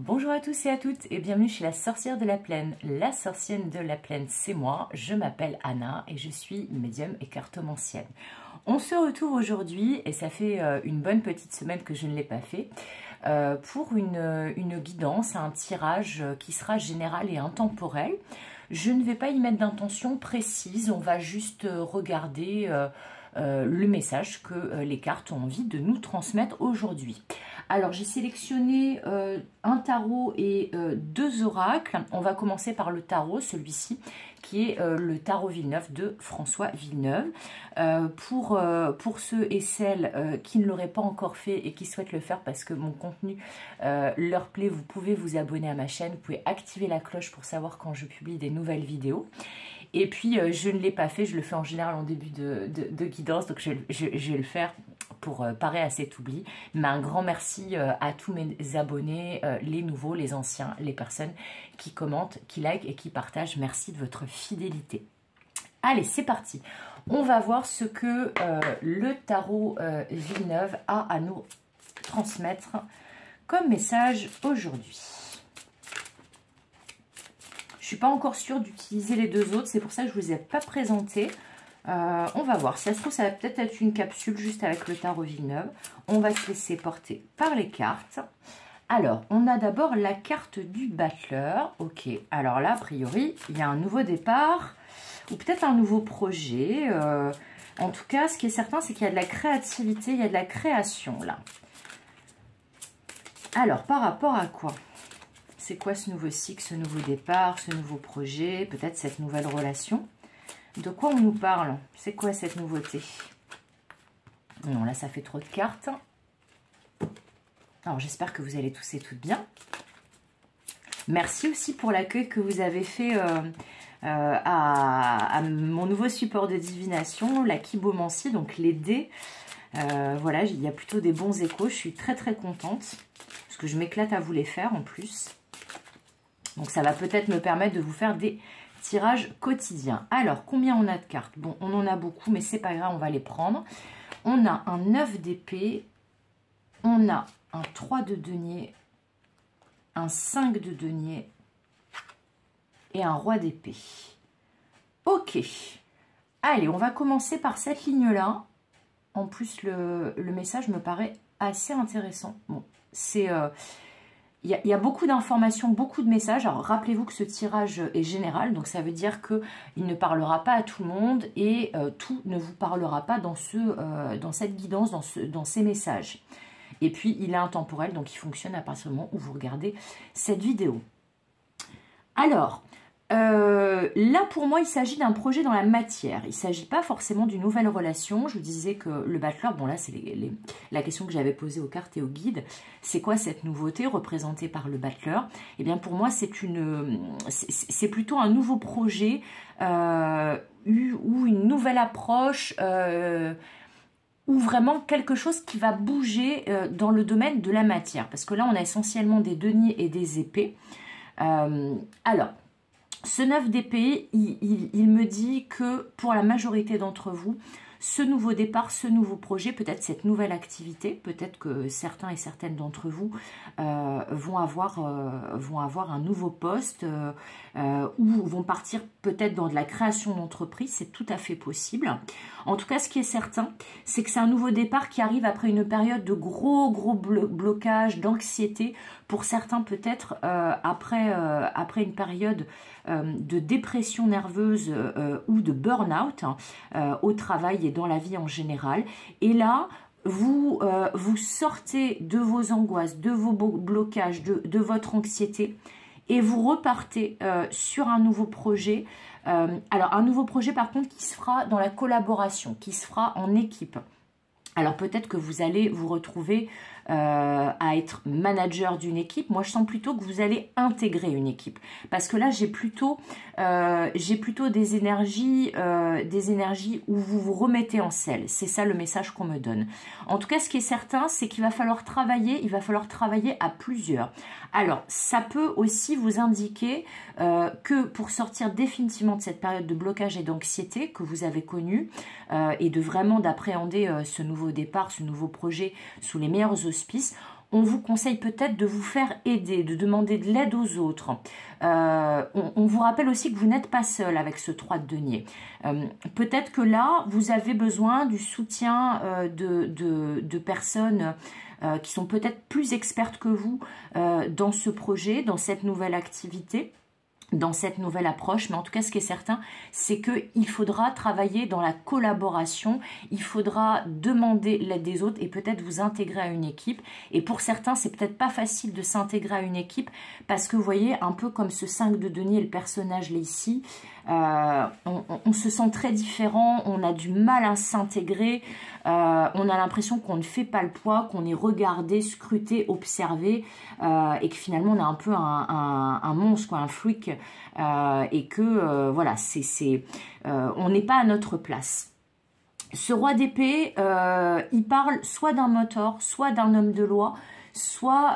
Bonjour à tous et à toutes et bienvenue chez la sorcière de la plaine. La sorcière de la plaine, c'est moi, je m'appelle Anna et je suis médium et cartomancienne. On se retrouve aujourd'hui et ça fait une bonne petite semaine que je ne l'ai pas fait pour une guidance, un tirage qui sera général et intemporel. Je ne vais pas y mettre d'intention précise, on va juste regarder le message que les cartes ont envie de nous transmettre aujourd'hui. Alors j'ai sélectionné un tarot et deux oracles. On va commencer par le tarot, celui-ci, qui est le tarot Villeneuve de François Villeneuve. Pour ceux et celles qui ne l'auraient pas encore fait et qui souhaitent le faire parce que mon contenu leur plaît, vous pouvez vous abonner à ma chaîne, vous pouvez activer la cloche pour savoir quand je publie des nouvelles vidéos. Et puis je ne l'ai pas fait, je le fais en général en début de guidance, donc je vais le faire pour parer à cet oubli. Mais un grand merci à tous mes abonnés, les nouveaux, les anciens, les personnes qui commentent, qui likent et qui partagent. Merci de votre fidélité. Allez, c'est parti. On va voir ce que le tarot Villeneuve a à nous transmettre comme message aujourd'hui. Je ne suis pas encore sûre d'utiliser les deux autres, c'est pour ça que je ne vous ai pas présenté. On va voir, si ça se trouve, ça va peut-être être une capsule juste avec le tarot Villeneuve. On va se laisser porter par les cartes. Alors, on a d'abord la carte du battleur. Ok, alors là, a priori, il y a un nouveau départ ou peut-être un nouveau projet. En tout cas, ce qui est certain, c'est qu'il y a de la créativité, il y a de la création là. Alors, par rapport à quoi ? C'est quoi ce nouveau cycle, ce nouveau départ, ce nouveau projet, peut-être cette nouvelle relation? De quoi on nous parle? C'est quoi cette nouveauté? Non, là, ça fait trop de cartes. Alors, j'espère que vous allez tous et toutes bien. Merci aussi pour l'accueil que vous avez fait à mon nouveau support de divination, la Kibomancie, donc les dés. Voilà, il y a plutôt des bons échos. Je suis très, très contente parce que je m'éclate à vous les faire en plus. Donc, ça va peut-être me permettre de vous faire des tirage quotidien. Alors, combien on a de cartes? Bon, on en a beaucoup, mais c'est pas grave, on va les prendre. On a un 9 d'épée, on a un 3 de denier, un 5 de denier et un roi d'épée. Ok. Allez, on va commencer par cette ligne-là. En plus, le message me paraît assez intéressant. Bon, c'est... Il y a beaucoup d'informations, beaucoup de messages. Alors, rappelez-vous que ce tirage est général, donc ça veut dire qu'il ne parlera pas à tout le monde et tout ne vous parlera pas dans cette guidance, dans ces messages. Et puis, il est intemporel, donc il fonctionne à partir du moment où vous regardez cette vidéo. Alors, là, pour moi, il s'agit d'un projet dans la matière. Il ne s'agit pas forcément d'une nouvelle relation. Je vous disais que le battleur, bon là, c'est la question que j'avais posée aux cartes et aux guides. C'est quoi cette nouveauté représentée par le battleur? Eh bien, pour moi, c'est plutôt un nouveau projet ou une nouvelle approche ou vraiment quelque chose qui va bouger dans le domaine de la matière. Parce que là, on a essentiellement des deniers et des épées. Alors... Ce 9 d'épée, il me dit que pour la majorité d'entre vous, ce nouveau départ, ce nouveau projet, peut-être cette nouvelle activité, peut-être que certains et certaines d'entre vous vont avoir un nouveau poste ou vont partir peut-être dans de la création d'entreprise, c'est tout à fait possible. En tout cas, ce qui est certain, c'est que c'est un nouveau départ qui arrive après une période de gros blocage, d'anxiété, pour certains peut-être après une période de dépression nerveuse ou de burn-out au travail et dans la vie en général. Et là, vous sortez de vos angoisses, de vos blocages, de votre anxiété et vous repartez sur un nouveau projet. Alors, un nouveau projet par contre qui se fera dans la collaboration, qui se fera en équipe. Alors peut-être que vous allez vous retrouver à être manager d'une équipe. Moi, je sens plutôt que vous allez intégrer une équipe. Parce que là, j'ai plutôt des énergies où vous vous remettez en selle. C'est ça le message qu'on me donne. En tout cas, ce qui est certain, c'est qu'il va falloir travailler à plusieurs. Alors, ça peut aussi vous indiquer que pour sortir définitivement de cette période de blocage et d'anxiété que vous avez connue et de vraiment d'appréhender ce nouveau départ, ce nouveau projet sous les meilleurs auspices, on vous conseille peut-être de vous faire aider, de demander de l'aide aux autres. On vous rappelle aussi que vous n'êtes pas seul avec ce 3 de denier. Peut-être que là, vous avez besoin du soutien de personnes qui sont peut-être plus expertes que vous dans ce projet, dans cette nouvelle activité, dans cette nouvelle approche. Mais en tout cas, ce qui est certain, c'est qu'il faudra travailler dans la collaboration, il faudra demander l'aide des autres et peut-être vous intégrer à une équipe. Et pour certains, c'est peut-être pas facile de s'intégrer à une équipe parce que vous voyez, un peu comme ce 5 de denier, le personnage là ici, on se sent très différent, on a du mal à s'intégrer, on a l'impression qu'on ne fait pas le poids, qu'on est regardé, scruté, observé, et que finalement on a un peu un monstre, quoi, un freak, et que voilà, on n'est pas à notre place. Ce roi d'épée, il parle soit d'un mentor, soit d'un homme de loi, soit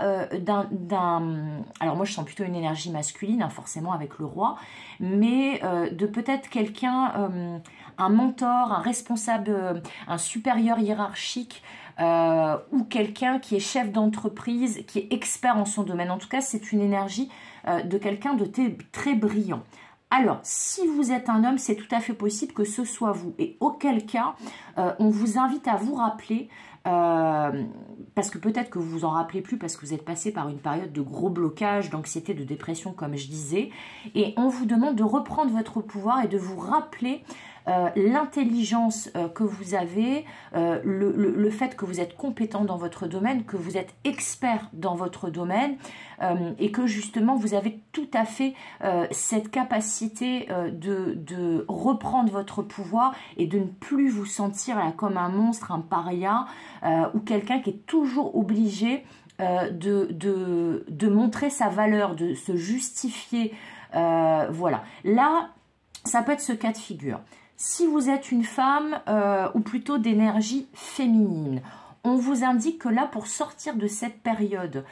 alors moi je sens plutôt une énergie masculine, hein, forcément avec le roi, mais de peut-être quelqu'un, un mentor, un responsable, un supérieur hiérarchique, ou quelqu'un qui est chef d'entreprise, qui est expert en son domaine. En tout cas, c'est une énergie de quelqu'un de très brillant. Alors, si vous êtes un homme, c'est tout à fait possible que ce soit vous. Et auquel cas, on vous invite à vous rappeler, parce que peut-être que vous vous en rappelez plus parce que vous êtes passé par une période de gros blocage, d'anxiété, de dépression, comme je disais. Et on vous demande de reprendre votre pouvoir et de vous rappeler l'intelligence que vous avez, le fait que vous êtes compétent dans votre domaine, que vous êtes expert dans votre domaine, et que justement vous avez tout à fait cette capacité de reprendre votre pouvoir et de ne plus vous sentir là comme un monstre, un paria, ou quelqu'un qui est toujours obligé de montrer sa valeur, de se justifier. Voilà. Là, ça peut être ce cas de figure. Si vous êtes une femme, ou plutôt d'énergie féminine, on vous indique que là, pour sortir de cette période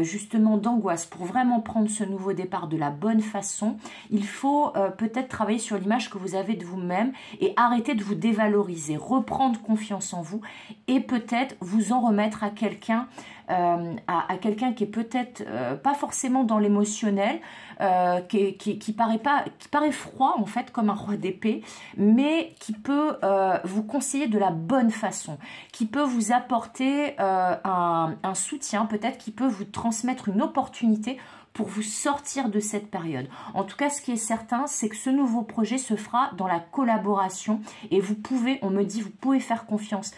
justement d'angoisse, pour vraiment prendre ce nouveau départ de la bonne façon, il faut peut-être travailler sur l'image que vous avez de vous-même et arrêter de vous dévaloriser, reprendre confiance en vous et peut-être vous en remettre à quelqu'un, quelqu'un qui est peut-être pas forcément dans l'émotionnel, qui paraît froid en fait comme un roi d'épée, mais qui peut vous conseiller de la bonne façon, qui peut vous apporter un soutien, peut-être qui peut vous transmettre une opportunité pour vous sortir de cette période. En tout cas, ce qui est certain, c'est que ce nouveau projet se fera dans la collaboration et vous pouvez, on me dit, vous pouvez faire confiance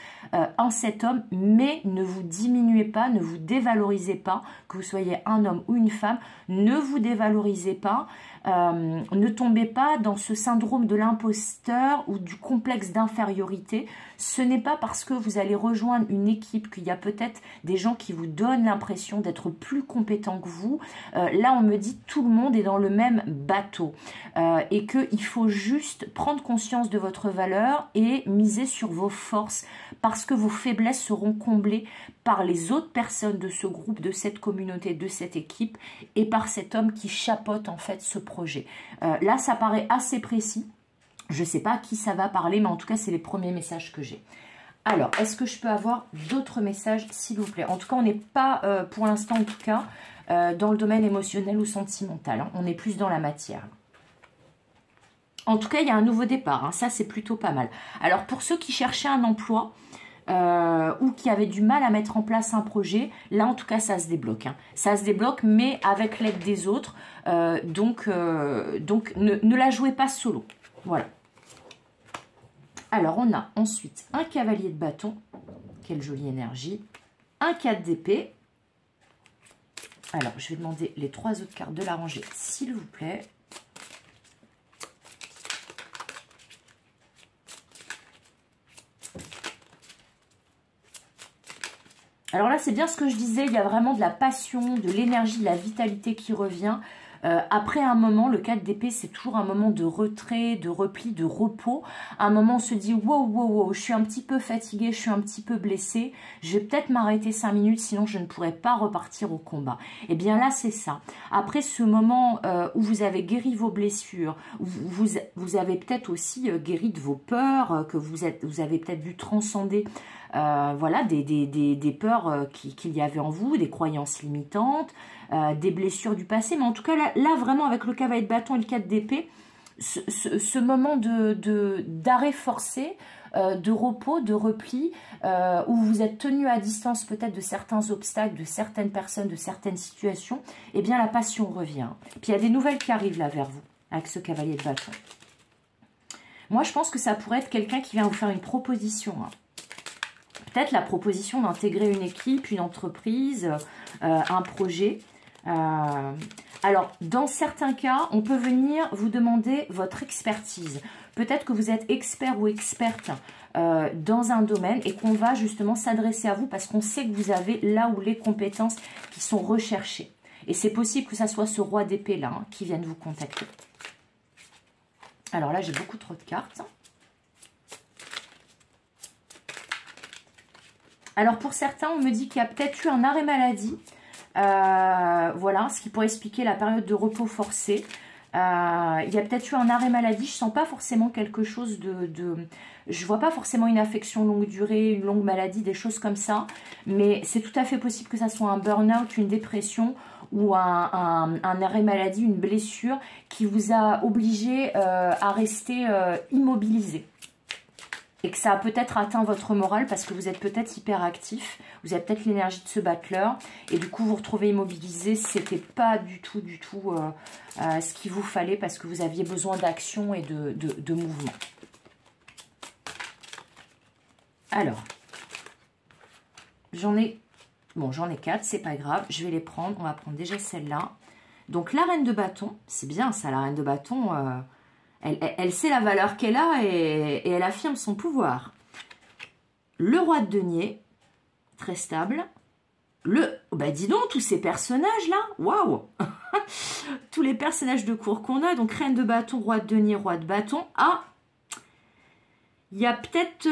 en cet homme, mais ne vous diminuez pas, ne vous dévalorisez pas, que vous soyez un homme ou une femme, ne vous dévalorisez pas, ne tombez pas dans ce syndrome de l'imposteur ou du complexe d'infériorité. Ce n'est pas parce que vous allez rejoindre une équipe qu'il y a peut-être des gens qui vous donnent l'impression d'être plus compétents que vous. Là, on me dit tout le monde est dans le même bateau et qu'il faut juste prendre conscience de votre valeur et miser sur vos forces parce que vos faiblesses seront comblées par les autres personnes de ce groupe, de cette communauté, de cette équipe et par cet homme qui chapeaute en fait ce projet. Là, ça paraît assez précis. Je ne sais pas à qui ça va parler, mais en tout cas, c'est les premiers messages que j'ai. Alors, est-ce que je peux avoir d'autres messages, s'il vous plaît? En tout cas, on n'est pas, pour l'instant en tout cas, dans le domaine émotionnel ou sentimental. Hein. On est plus dans la matière. En tout cas, il y a un nouveau départ. Hein. Ça, c'est plutôt pas mal. Alors, pour ceux qui cherchaient un emploi ou qui avaient du mal à mettre en place un projet, là, en tout cas, ça se débloque. Hein. Ça se débloque, mais avec l'aide des autres. Donc ne la jouez pas solo. Voilà. Alors, on a ensuite un cavalier de bâton. Quelle jolie énergie. Un 4 d'épée. Alors, je vais demander les 3 autres cartes de la rangée, s'il vous plaît. Alors là, c'est bien ce que je disais, il y a vraiment de la passion, de l'énergie, de la vitalité qui revient. Après un moment, le 4 d'épée, c'est toujours un moment de retrait, de repli, de repos. À un moment, on se dit, wow, wow, wow, je suis un petit peu fatiguée, je suis un petit peu blessée. Je vais peut-être m'arrêter 5 minutes, sinon je ne pourrai pas repartir au combat. Et bien là, c'est ça. Après ce moment où vous avez guéri vos blessures, où vous avez peut-être aussi guéri de vos peurs, que vous avez peut-être vu transcender voilà, des peurs qu'il y avait en vous, des croyances limitantes, des blessures du passé. Mais en tout cas, là vraiment, avec le cavalier de bâton et le 4 d'épée, ce moment d'arrêt forcé, de repos, de repli, où vous êtes tenu à distance peut-être de certains obstacles, de certaines personnes, de certaines situations, eh bien la passion revient. Puis il y a des nouvelles qui arrivent là vers vous, avec ce cavalier de bâton. Moi, je pense que ça pourrait être quelqu'un qui vient vous faire une proposition, hein. Peut-être la proposition d'intégrer une équipe, une entreprise, un projet. Alors, dans certains cas, on peut venir vous demander votre expertise. Peut-être que vous êtes expert ou experte dans un domaine et qu'on va justement s'adresser à vous parce qu'on sait que vous avez là où les compétences qui sont recherchées. Et c'est possible que ça soit ce roi d'épée là hein, qui vienne vous contacter. Alors là, j'ai beaucoup trop de cartes. Alors pour certains, on me dit qu'il y a peut-être eu un arrêt maladie. Voilà, ce qui pourrait expliquer la période de repos forcé. Il y a peut-être eu un arrêt maladie. Je ne sens pas forcément quelque chose je ne vois pas forcément une affection longue durée, une longue maladie, des choses comme ça. Mais c'est tout à fait possible que ça soit un burn-out, une dépression ou un arrêt maladie, une blessure qui vous a obligé à rester immobilisé. Et que ça a peut-être atteint votre morale parce que vous êtes peut-être hyperactif, vous avez peut-être l'énergie de ce battleur et du coup vous vous retrouvez immobilisé, c'était pas du tout ce qu'il vous fallait parce que vous aviez besoin d'action et de mouvement. Alors, j'en ai 4, c'est pas grave, je vais les prendre, on va prendre déjà celle-là. Donc la reine de bâton, c'est bien ça, la reine de bâton... Elle sait la valeur qu'elle a et elle affirme son pouvoir. Le roi de denier, très stable. Bah dis donc, tous ces personnages-là, waouh. Tous les personnages de cour qu'on a, donc reine de bâton, roi de denier, roi de bâton. Ah, il y a peut-être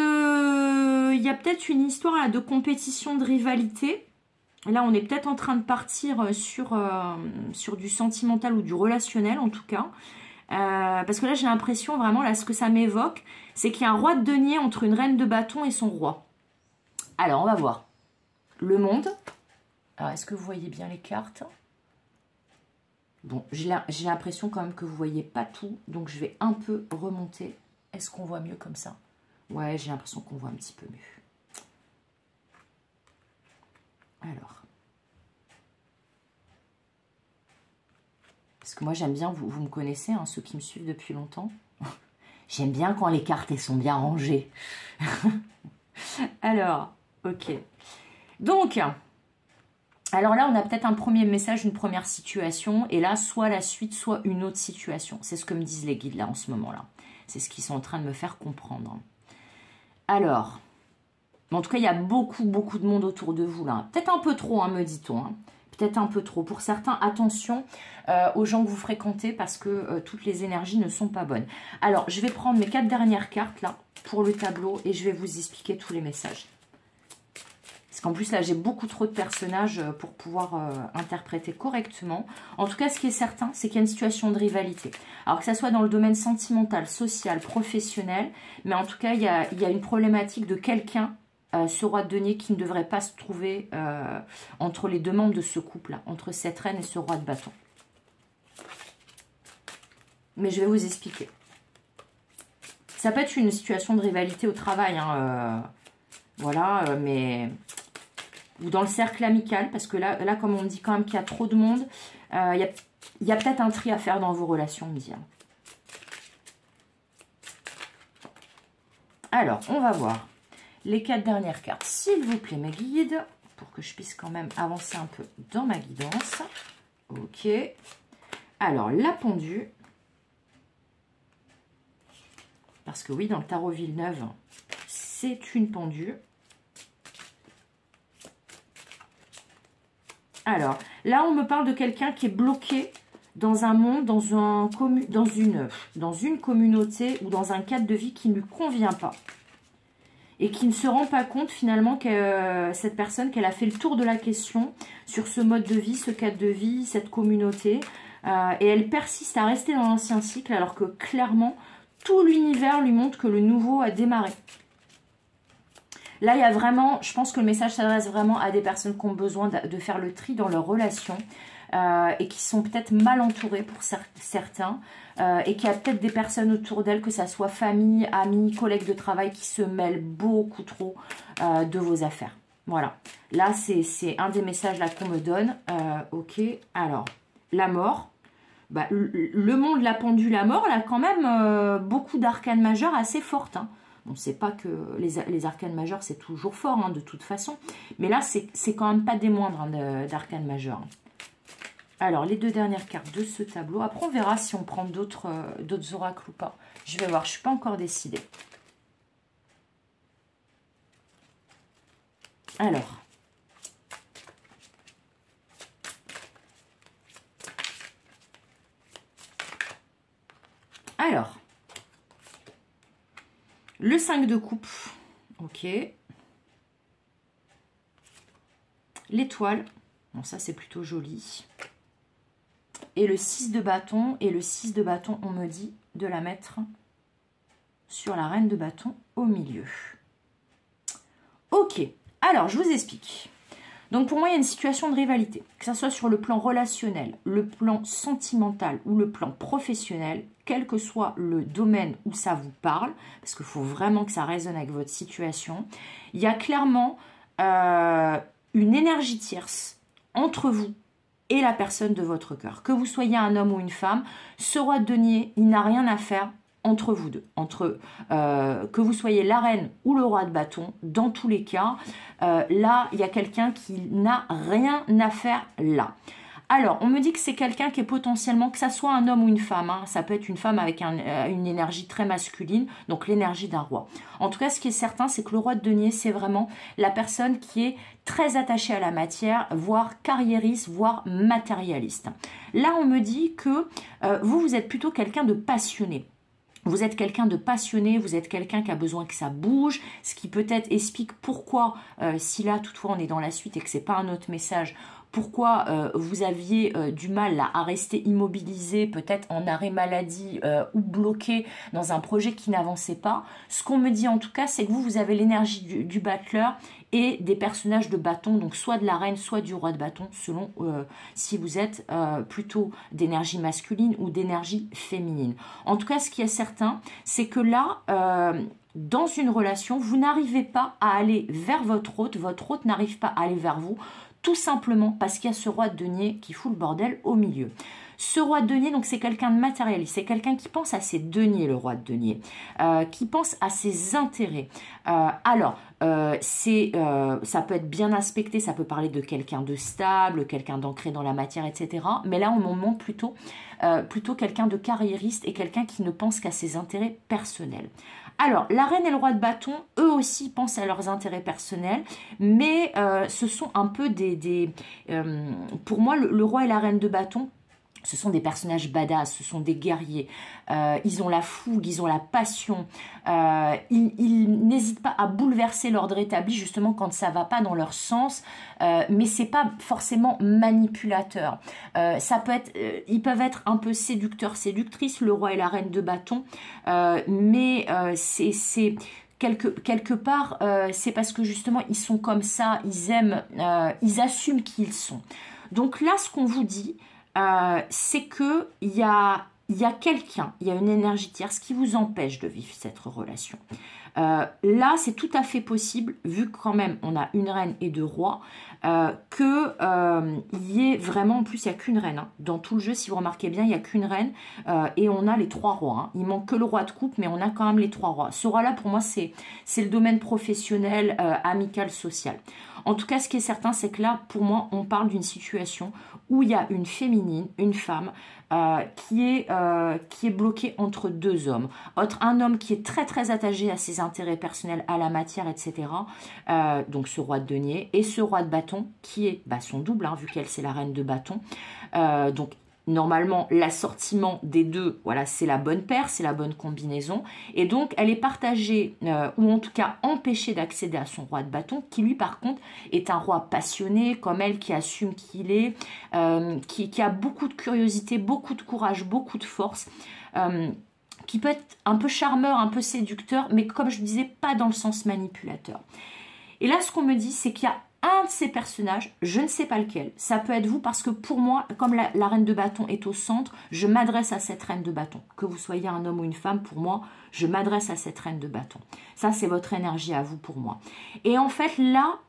une histoire là, de compétition, de rivalité. Là, on est peut-être en train de partir sur du sentimental ou du relationnel, en tout cas. Parce que là, j'ai l'impression vraiment, là, ce que ça m'évoque, c'est qu'il y a un roi de denier entre une reine de bâton et son roi. Alors, on va voir. Le monde. Alors, est-ce que vous voyez bien les cartes? Bon, j'ai l'impression quand même que vous ne voyez pas tout, donc je vais un peu remonter. Est-ce qu'on voit mieux comme ça? Ouais, j'ai l'impression qu'on voit un petit peu mieux. Alors. Parce que moi, j'aime bien, vous me connaissez, hein, ceux qui me suivent depuis longtemps. J'aime bien quand les cartes, elles sont bien rangées. Alors, ok. Donc, alors là, on a peut-être un premier message, une première situation. Et là, soit la suite, soit une autre situation. C'est ce que me disent les guides, là, en ce moment-là. C'est ce qu'ils sont en train de me faire comprendre. Alors, en tout cas, il y a beaucoup de monde autour de vous, là. Peut-être un peu trop, hein, me dit-on, hein. Peut-être un peu trop. Pour certains, attention aux gens que vous fréquentez parce que toutes les énergies ne sont pas bonnes. Alors, je vais prendre mes 4 dernières cartes là pour le tableau et je vais vous expliquer tous les messages. Parce qu'en plus là, j'ai beaucoup trop de personnages pour pouvoir interpréter correctement. En tout cas, ce qui est certain, c'est qu'il y a une situation de rivalité. Alors que ça soit dans le domaine sentimental, social, professionnel, mais en tout cas, il y a une problématique de quelqu'un, ce roi de denier qui ne devrait pas se trouver entre les deux membres de ce couple-là, entre cette reine et ce roi de bâton. Mais je vais vous expliquer. Ça peut être une situation de rivalité au travail, hein, voilà, mais... ou dans le cercle amical, parce que là comme on me dit quand même qu'il y a trop de monde, il y a peut-être un tri à faire dans vos relations, me dire. Alors, on va voir les 4 dernières cartes, s'il vous plaît, mes guides, pour que je puisse quand même avancer un peu dans ma guidance. Ok. Alors, la pendue. Parce que oui, dans le tarot Villeneuve, c'est une pendue. Alors, là, on me parle de quelqu'un qui est bloqué dans un monde, dans une communauté ou dans un cadre de vie qui ne lui convient pas. Et qui ne se rend pas compte finalement que cette personne, qu'elle a fait le tour de la question sur ce mode de vie, ce cadre de vie, cette communauté. Et elle persiste à rester dans l'ancien cycle alors que clairement, tout l'univers lui montre que le nouveau a démarré. Là, il y a vraiment, je pense que le message s'adresse vraiment à des personnes qui ont besoin de faire le tri dans leurs relations et qui sont peut-être mal entourées pour certains et qu'il y a peut-être des personnes autour d'elles, que ça soit famille, amis, collègues de travail, qui se mêlent beaucoup trop de vos affaires. Voilà. Là, c'est un des messages là qu'on me donne. Ok, alors, la mort. Bah, le monde, la pendule, la mort, elle a quand même beaucoup d'arcanes majeures assez fortes. Hein. On ne sait pas que les arcanes majeures, c'est toujours fort, hein, de toute façon. Mais là, c'est quand même pas des moindres, hein, d'arcanes majeures. Alors, les deux dernières cartes de ce tableau. Après, on verra si on prend d'autres oracles ou pas. Je vais voir, je ne suis pas encore décidée. Alors, le 5 de coupe, ok. L'étoile, bon ça c'est plutôt joli. Et le 6 de bâton, et le 6 de bâton, on me dit de la mettre sur la reine de bâton au milieu. Ok, alors je vous explique. Donc pour moi, il y a une situation de rivalité, que ce soit sur le plan relationnel, le plan sentimental ou le plan professionnel, quel que soit le domaine où ça vous parle, parce qu'il faut vraiment que ça résonne avec votre situation, il y a clairement une énergie tierce entre vous et la personne de votre cœur. Que vous soyez un homme ou une femme, ce roi de denier, il n'a rien à faire entre vous deux, que vous soyez la reine ou le roi de bâton, dans tous les cas, là, il y a quelqu'un qui n'a rien à faire là. Alors, on me dit que c'est quelqu'un qui est potentiellement, que ça soit un homme ou une femme, hein, ça peut être une femme avec une énergie très masculine, donc l'énergie d'un roi. En tout cas, ce qui est certain, c'est que le roi de denier, c'est vraiment la personne qui est très attachée à la matière, voire carriériste, voire matérialiste. Là, on me dit que vous êtes plutôt quelqu'un de passionné. Vous êtes quelqu'un de passionné, vous êtes quelqu'un qui a besoin que ça bouge, ce qui peut-être explique pourquoi, si là toutefois on est dans la suite et que c'est pas un autre message, pourquoi vous aviez du mal là, à rester immobilisé, peut-être en arrêt maladie ou bloqué dans un projet qui n'avançait pas. Ce qu'on me dit en tout cas, c'est que vous avez l'énergie du battleur et des personnages de bâton, donc soit de la reine, soit du roi de bâton, selon si vous êtes plutôt d'énergie masculine ou d'énergie féminine. En tout cas, ce qui est certain, c'est que là, dans une relation, vous n'arrivez pas à aller vers votre hôte n'arrive pas à aller vers vous, tout simplement parce qu'il y a ce roi de denier qui fout le bordel au milieu. Ce roi de denier, donc c'est quelqu'un de matérialiste, c'est quelqu'un qui pense à ses deniers, le roi de denier, qui pense à ses intérêts. Ça peut être bien aspecté, ça peut parler de quelqu'un de stable, quelqu'un d'ancré dans la matière, etc. Mais là, on m'en montre plutôt quelqu'un de carriériste et quelqu'un qui ne pense qu'à ses intérêts personnels. Alors, la reine et le roi de bâton, eux aussi pensent à leurs intérêts personnels, mais ce sont un peu pour moi, le roi et la reine de bâton, ce sont des personnages badass, ce sont des guerriers. Ils ont la fougue, ils ont la passion. Ils n'hésitent pas à bouleverser l'ordre établi, justement, quand ça ne va pas dans leur sens. Mais ce n'est pas forcément manipulateur. Ils peuvent être un peu séducteurs, séductrices, le roi et la reine de bâton. Mais c'est... Quelque part, c'est parce que justement, ils sont comme ça, ils aiment, ils assument qui ils sont. Donc là, ce qu'on vous dit, c'est qu'il y a quelqu'un, il y a une énergie tierce qui vous empêche de vivre cette relation. Là, c'est tout à fait possible, vu que quand même on a une reine et deux rois, qu'il y ait vraiment, en plus il n'y a qu'une reine. Hein. Dans tout le jeu, si vous remarquez bien, il n'y a qu'une reine et on a les trois rois. Hein. Il manque que le roi de coupe, mais on a quand même les trois rois. Ce roi-là, pour moi, c'est le domaine professionnel, amical, social. En tout cas, ce qui est certain, c'est que là, pour moi, on parle d'une situation où il y a une féminine, une femme, qui est bloquée entre deux hommes. Un homme qui est très très attaché à ses intérêts personnels, à la matière, etc. Donc ce roi de denier et ce roi de bâton qui est son double, hein, vu qu'elle c'est la reine de bâton. Donc normalement, l'assortiment des deux, voilà, c'est la bonne paire, c'est la bonne combinaison. Et donc, elle est partagée, ou en tout cas empêchée d'accéder à son roi de bâton, qui lui, par contre, est un roi passionné, comme elle, qui assume qui il est, qui a beaucoup de curiosité, beaucoup de courage, beaucoup de force, qui peut être un peu charmeur, un peu séducteur, mais comme je disais, pas dans le sens manipulateur. Et là, ce qu'on me dit, c'est qu'il y a un de ces personnages, je ne sais pas lequel, ça peut être vous, parce que pour moi, comme la reine de bâton est au centre, je m'adresse à cette reine de bâton. Que vous soyez un homme ou une femme, pour moi, je m'adresse à cette reine de bâton. Ça, c'est votre énergie à vous pour moi. Et en fait, là,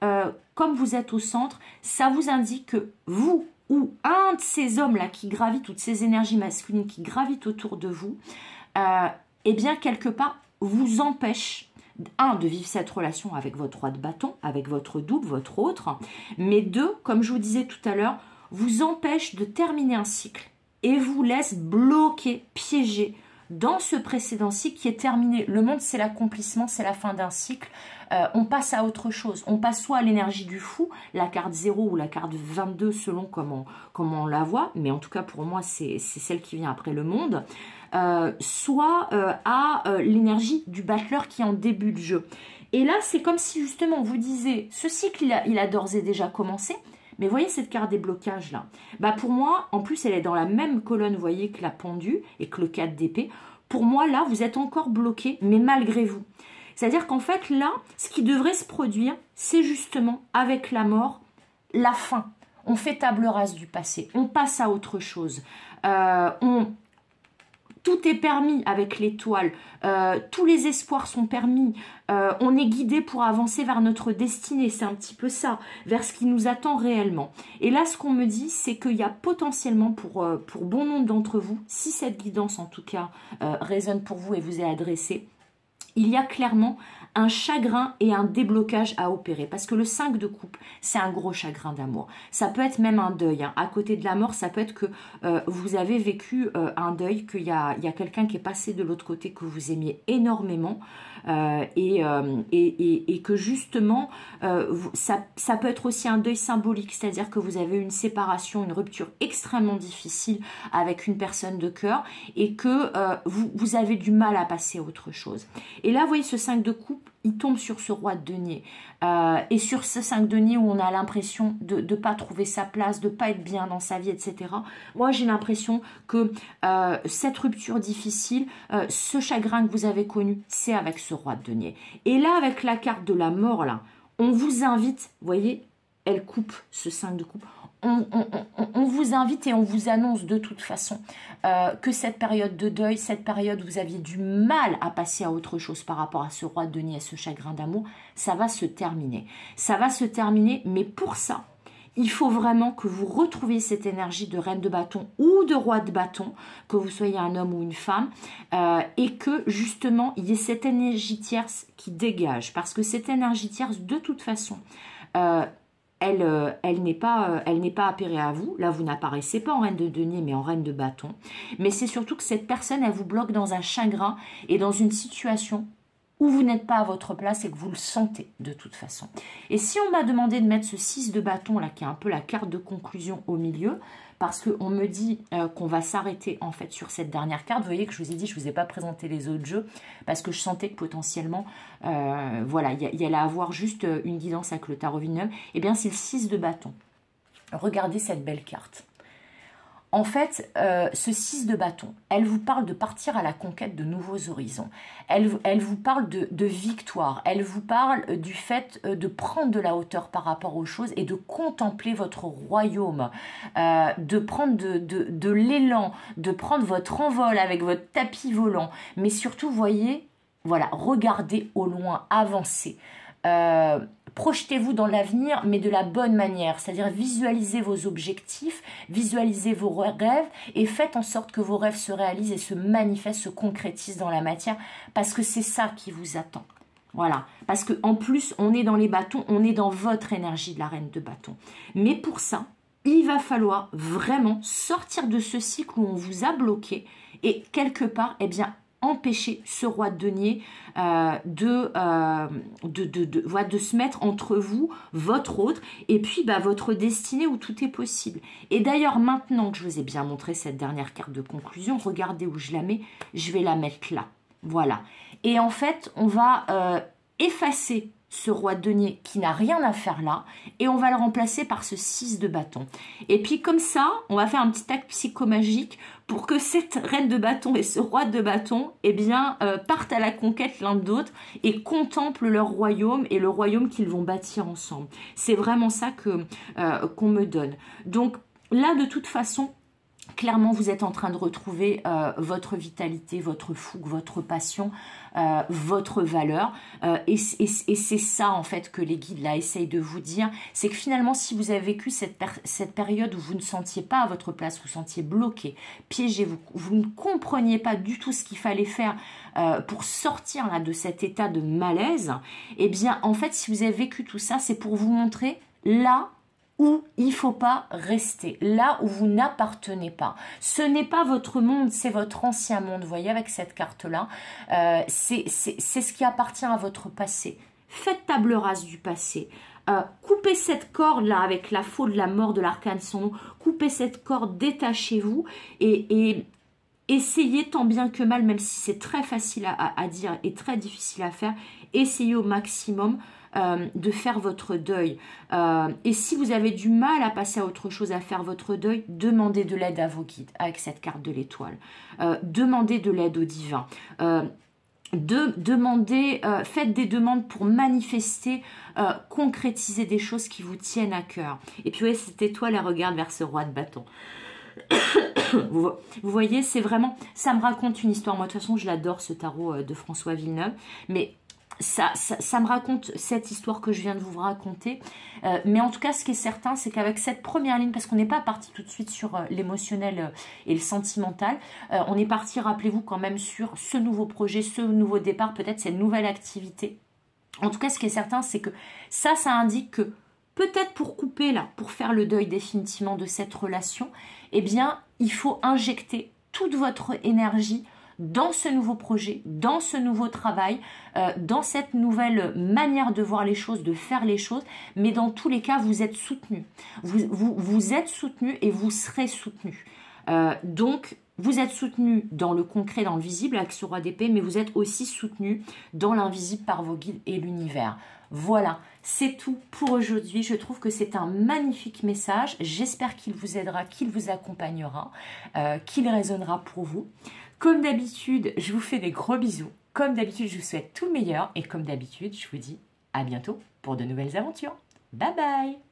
comme vous êtes au centre, ça vous indique que vous ou un de ces hommes-là qui gravitent, toutes ces énergies masculines qui gravitent autour de vous, eh bien, quelque part, vous empêche de vivre cette relation avec votre roi de bâton, avec votre double, votre autre, mais deux, comme je vous disais tout à l'heure, vous empêche de terminer un cycle et vous laisse bloquer, piéger dans ce précédent cycle qui est terminé. Le monde, c'est l'accomplissement, c'est la fin d'un cycle. On passe à autre chose. On passe soit à l'énergie du fou, la carte 0 ou la carte 22 selon comment on la voit, mais en tout cas pour moi, c'est celle qui vient après le monde. Soit à l'énergie du battleur qui est en début de jeu. Et là, c'est comme si justement on vous disait, ce cycle, il a d'ores et déjà commencé, mais voyez cette carte des blocages là. Bah pour moi, en plus, elle est dans la même colonne, vous voyez, que la pendue et que le 4 d'épée. Pour moi, là, vous êtes encore bloqué, mais malgré vous. C'est-à-dire qu'en fait, là, ce qui devrait se produire, c'est justement, avec la mort, la fin. On fait table rase du passé, on passe à autre chose. Tout est permis avec l'étoile, tous les espoirs sont permis, on est guidé pour avancer vers notre destinée, c'est un petit peu ça, vers ce qui nous attend réellement. Et là, ce qu'on me dit, c'est qu'il y a potentiellement pour bon nombre d'entre vous, si cette guidance en tout cas résonne pour vous et vous est adressée, il y a clairement un chagrin et un déblocage à opérer. Parce que le 5 de coupe, c'est un gros chagrin d'amour. Ça peut être même un deuil. Hein. À côté de la mort, ça peut être que vous avez vécu un deuil, qu'il y a quelqu'un qui est passé de l'autre côté que vous aimiez énormément. Et que justement, ça peut être aussi un deuil symbolique. C'est-à-dire que vous avez une séparation, une rupture extrêmement difficile avec une personne de cœur et que vous avez du mal à passer à autre chose. Et là, vous voyez ce 5 de coupe, il tombe sur ce roi de denier. Et sur ce 5 de denier où on a l'impression de ne pas trouver sa place, de ne pas être bien dans sa vie, etc. Moi, j'ai l'impression que cette rupture difficile, ce chagrin que vous avez connu, c'est avec ce roi de denier. Et là, avec la carte de la mort, là, on vous invite, vous voyez, elle coupe ce 5 de coupe. On vous invite et on vous annonce de toute façon que cette période de deuil, cette période où vous aviez du mal à passer à autre chose par rapport à ce roi de denier, à ce chagrin d'amour, ça va se terminer. Ça va se terminer, mais pour ça, il faut vraiment que vous retrouviez cette énergie de reine de bâton ou de roi de bâton, que vous soyez un homme ou une femme, et que justement, il y ait cette énergie tierce qui dégage. Parce que cette énergie tierce, de toute façon, elle n'est pas appairée à vous. Là, vous n'apparaissez pas en reine de denier, mais en reine de bâton. Mais c'est surtout que cette personne, elle vous bloque dans un chagrin et dans une situation où vous n'êtes pas à votre place et que vous le sentez de toute façon. Et si on m'a demandé de mettre ce 6 de bâton, là, qui est un peu la carte de conclusion au milieu, parce qu'on me dit qu'on va s'arrêter en fait sur cette dernière carte. Vous voyez que je vous ai dit, je ne vous ai pas présenté les autres jeux, parce que je sentais que potentiellement, voilà, il y allait avoir juste une guidance avec le tarot Villeneuve. Eh bien, c'est le 6 de bâton. Regardez cette belle carte. En fait, ce 6 de bâton, elle vous parle de partir à la conquête de nouveaux horizons. Elle vous parle de victoire. Elle vous parle du fait de prendre de la hauteur par rapport aux choses et de contempler votre royaume, de prendre de l'élan, de prendre votre envol avec votre tapis volant. Mais surtout, voyez, voilà, regardez au loin, avancez. Projetez-vous dans l'avenir, mais de la bonne manière, c'est-à-dire visualisez vos objectifs, visualisez vos rêves et faites en sorte que vos rêves se réalisent et se manifestent, se concrétisent dans la matière, parce que c'est ça qui vous attend. Voilà, parce qu'en plus, on est dans les bâtons, on est dans votre énergie de la reine de bâton. Mais pour ça, il va falloir vraiment sortir de ce cycle où on vous a bloqué et quelque part, eh bien, empêcher ce roi de denier de se mettre entre vous, votre autre, et puis votre destinée où tout est possible. Et d'ailleurs, maintenant que je vous ai bien montré cette dernière carte de conclusion, regardez où je la mets, je vais la mettre là. Voilà. Et en fait, on va effacer ce roi de denier qui n'a rien à faire là, et on va le remplacer par ce 6 de bâton. Et puis comme ça, on va faire un petit acte psychomagique pour que cette reine de bâton et ce roi de bâton, eh bien, partent à la conquête l'un de l'autre et contemplent leur royaume et le royaume qu'ils vont bâtir ensemble. C'est vraiment ça qu'on me donne. Donc là, de toute façon, clairement, vous êtes en train de retrouver votre vitalité, votre fougue, votre passion, votre valeur. Et c'est ça, en fait, que les guides, là, essayent de vous dire. C'est que finalement, si vous avez vécu cette période où vous ne sentiez pas à votre place, vous sentiez bloqué, piégé, vous ne compreniez pas du tout ce qu'il fallait faire pour sortir là, de cet état de malaise, eh bien, en fait, si vous avez vécu tout ça, c'est pour vous montrer là où il ne faut pas rester, là où vous n'appartenez pas. Ce n'est pas votre monde, c'est votre ancien monde. Vous voyez, avec cette carte-là, c'est ce qui appartient à votre passé. Faites table rase du passé. Coupez cette corde-là avec la faux de la mort de l'arcane sans nom. Coupez cette corde, détachez-vous et essayez tant bien que mal, même si c'est très facile à dire et très difficile à faire, essayez au maximum de faire votre deuil. Et si vous avez du mal à passer à autre chose, à faire votre deuil, demandez de l'aide à vos guides avec cette carte de l'étoile. Demandez de l'aide au divin. Faites des demandes pour manifester, concrétiser des choses qui vous tiennent à cœur. Et puis, vous voyez, cette étoile, elle regarde vers ce roi de bâton. Vous voyez, c'est vraiment... Ça me raconte une histoire. Moi, de toute façon, je l'adore, ce tarot de François Villeneuve. Mais ça me raconte cette histoire que je viens de vous raconter. Mais en tout cas, ce qui est certain, c'est qu'avec cette première ligne, parce qu'on n'est pas parti tout de suite sur l'émotionnel et le sentimental, on est parti, rappelez-vous, quand même sur ce nouveau projet, ce nouveau départ, peut-être cette nouvelle activité. En tout cas, ce qui est certain, c'est que ça indique que peut-être pour couper là, pour faire le deuil définitivement de cette relation, eh bien, il faut injecter toute votre énergie dans ce nouveau projet, dans ce nouveau travail, dans cette nouvelle manière de voir les choses, de faire les choses, mais dans tous les cas, vous êtes soutenu. Vous êtes soutenu et vous serez soutenu. Donc, vous êtes soutenu dans le concret, dans le visible avec ce roi d'épée, mais vous êtes aussi soutenu dans l'invisible par vos guides et l'univers. Voilà, c'est tout pour aujourd'hui. Je trouve que c'est un magnifique message. J'espère qu'il vous aidera, qu'il vous accompagnera, qu'il résonnera pour vous. Comme d'habitude, je vous fais des gros bisous. Comme d'habitude, je vous souhaite tout le meilleur. Et comme d'habitude, je vous dis à bientôt pour de nouvelles aventures. Bye bye!